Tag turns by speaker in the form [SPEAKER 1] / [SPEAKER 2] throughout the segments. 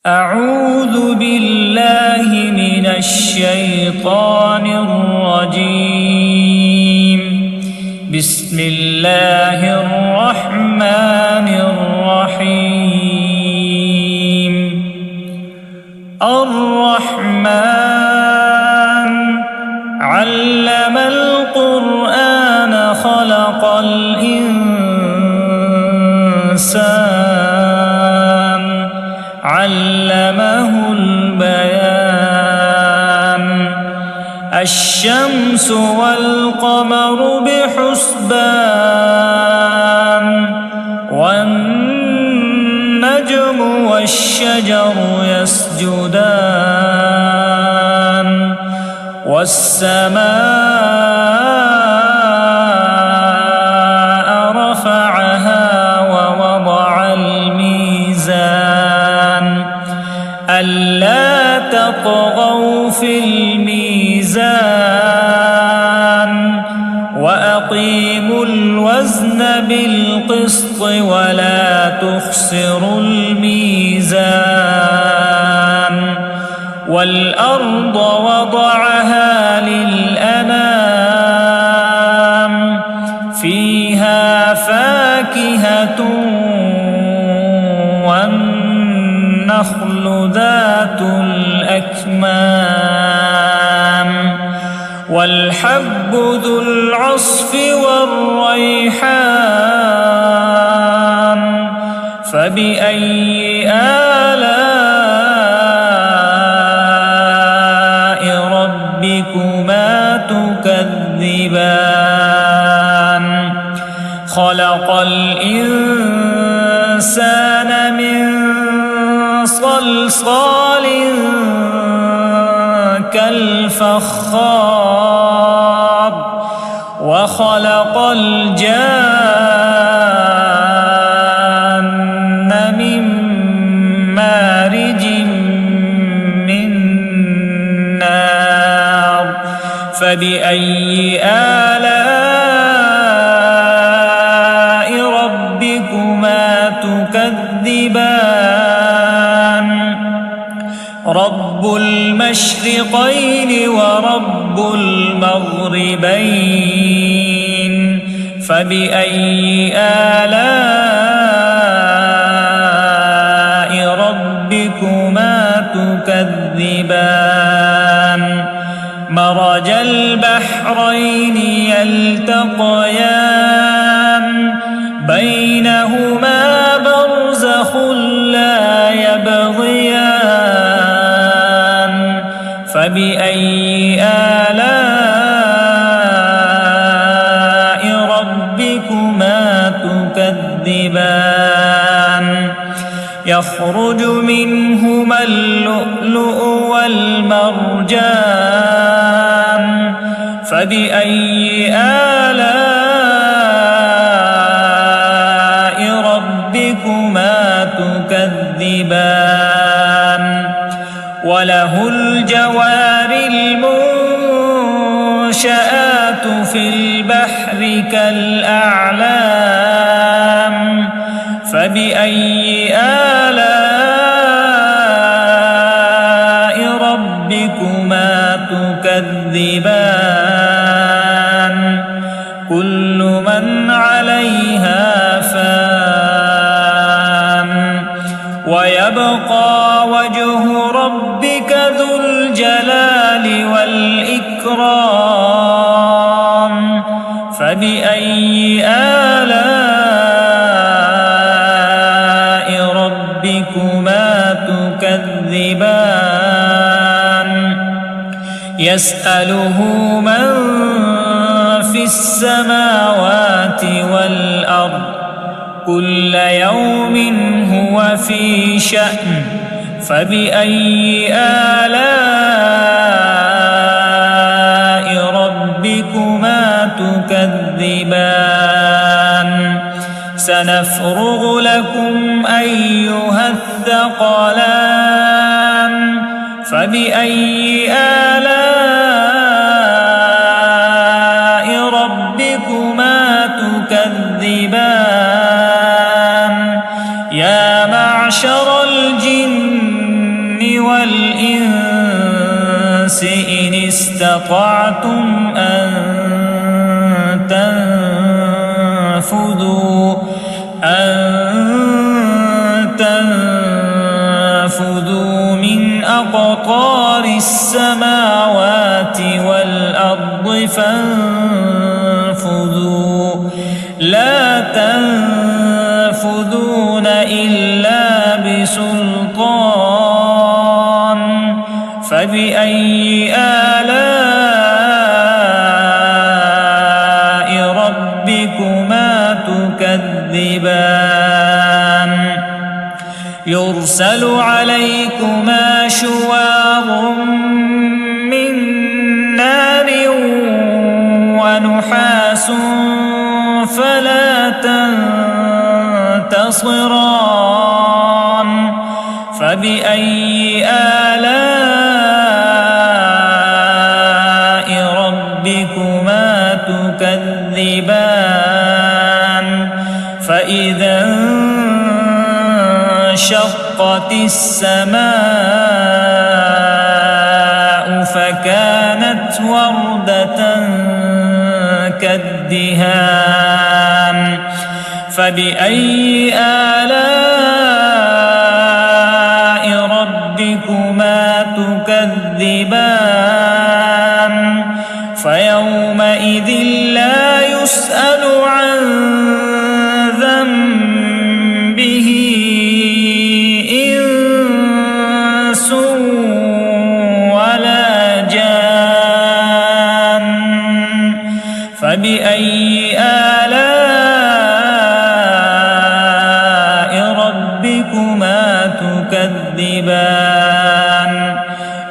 [SPEAKER 1] أعوذ بالله من الشيطان الرجيم. بسم الله الرحمن الرحيم. الرحمن علم القرآن خلق الإنسان علمه البيان. الشمس والقمر بحسبان والنجم والشجر يسجدان والسماء رفعها ووضع الميزان ألا تطغوا في الميزان وأقيموا الوزن بالقسط ولا تخسروا الميزان. والأرض وضعها للأنام فيها فاكهة والنخل ذات الأكمام والحب ذو العصف والريحان. فبأي آلاء ربكما تكذبان؟ خلق الإنسان من صلصال كالفخار وخلق الجان من مارج من نار. فبأي آلاء ربكما تكذبان؟ رب المشرقين ورب المغربين. فبأي آلاء ربكما تكذبان؟ مرج البحرين يلتقيان بينهما برزخ لا يبغيان. فبأي آلاء ربكما تكذبان؟ يخرج منهما اللؤلؤ والمرجان. فبأي آلاء ربكما تكذبان؟ وله الجوار المنشآت في البحر كالأعلام. فبأي آلاء ربكما تكذبان؟ كل من عليها فان ويبقى وجه ربك ذو الجلال والإكرام. فبأي آلاء ربكما تكذبان؟ يسأله من في السماوات والأرض كل يوم هو في شأن. فبأي آلاء ربكما تكذبان؟ سنفرغ لكم أيها الثقلان. فبأي آلاء ربكما تكذبان؟ يا معشر الجن والإنس إن استطعتم أن تنفذوا من أقطار السماوات والأرض فانفذوا لا تنفذون إلا بسلطان فبأي آلاء ربكما تكذبان يرسل عليكما شواظ من نار ونحاس فلا تنتصران فبأي آلاء ربكما تكذبان فإذا انشقت السماء فكانت وردة كالدهان فبأي آلاء ربكما تكذبان فيومئذ لا يسأل عن ذنبه إنس ولا جان فبأي آلاء ربكما تكذبان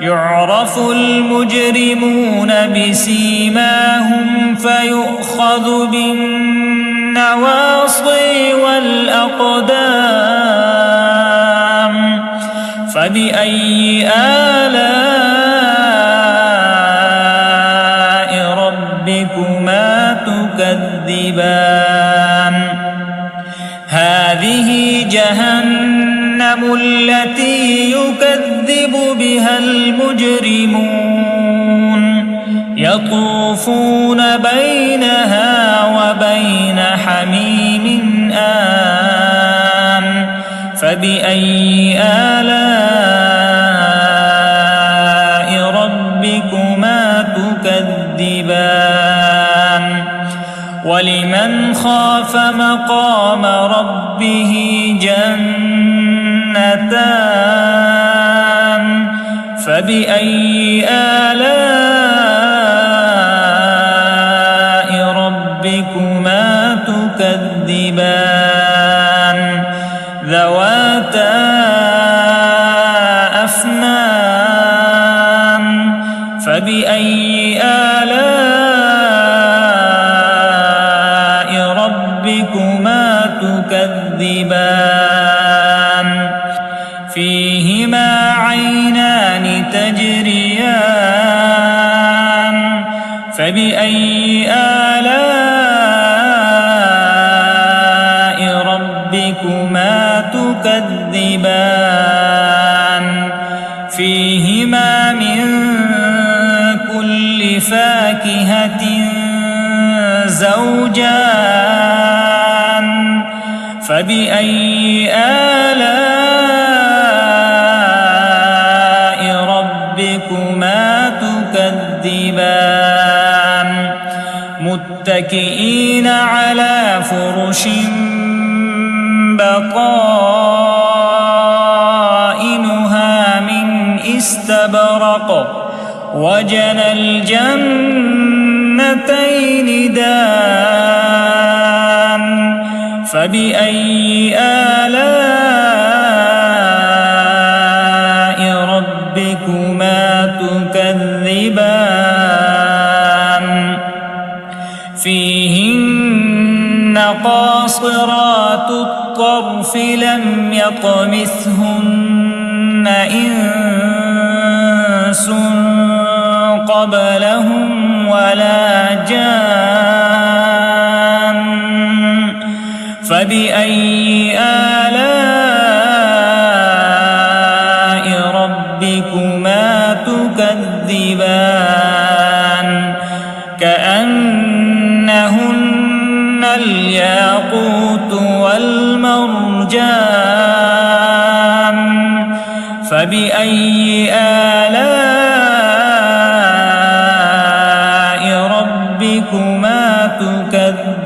[SPEAKER 1] يعرف المجرمون بسيماهم فيؤخذ بالنواصي والأقدام فبأي آلاء ربكما تكذبان هذه جهنم التي يكذب بها المجرمون يطوفون بينها وبين حميم آن فبأي آلاء ربكما تكذبان ولمن خاف مقام ربه جنتان فبأي آلاء ربكما تكذبان ذواتا أفنان فبأي آلاء ربكما تكذبان فيهما عينان تجريان فبأي آلاء ربكما تكذبان فيهما من كل فاكهة زوجان فبأي آلاء ربكما تكذبان متكئين على فرش بطائنها من استبرق وجنى الجنتين دان فبأي آلاء ربكما تكذبان فيهن قاصرات الطرف لم يطمثهن إنس قبلهم ولا جان فبأي آلاء ربكما فبأي آلاء ربكما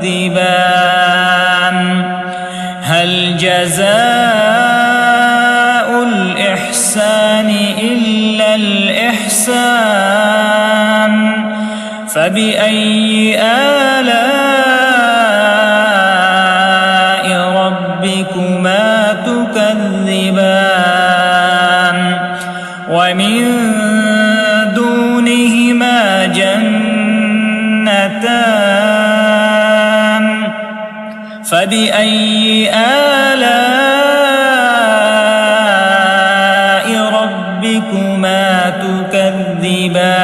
[SPEAKER 1] تكذبان هل جزاء الإحسان إلا الإحسان فبأي آلاء ربكما تكذبان ومن دونهما جنتان فبأي آلاء ربكما تكذبان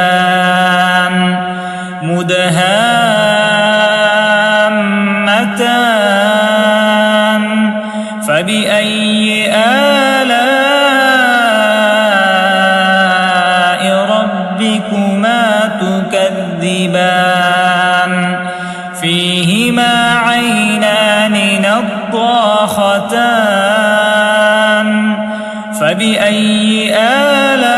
[SPEAKER 1] مدهامتان فبأي آلاء ربكما تكذبان فيهما عينان نضاختان فبأي آلاء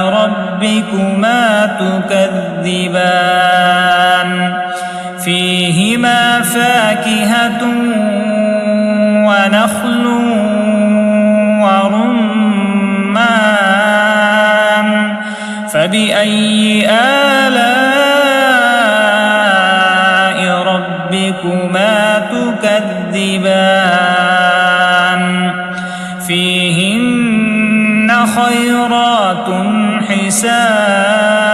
[SPEAKER 1] ربكما تكذبان فيهما فاكهة ونخل ورمان فبأي آلاء ربكما تكذبان فيهن خيرات حسان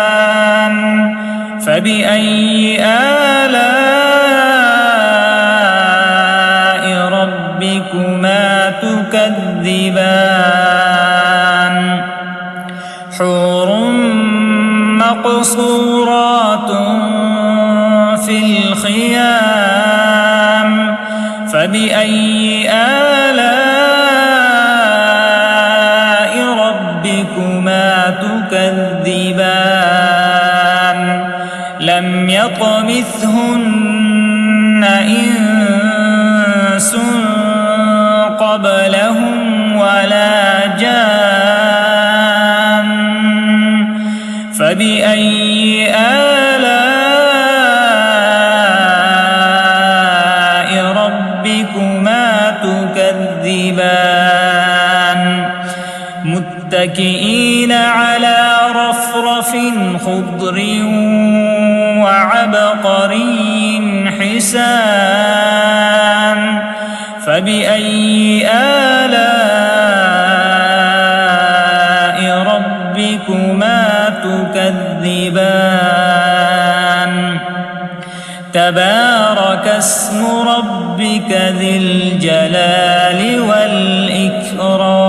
[SPEAKER 1] فبأي آلاء ربكما تكذبان حور مقصورات في الخيام فبأي آلاء ربكما تكذبان لم يطمثهن إنس قبلهم ولا جان فبأي آلاء ربكما تكذبان متكئين على رفرف خضر وعبقري حسان فبأي آلاء ربكما تكذبان تبارك اسم ربك ذي الجلال والإكرام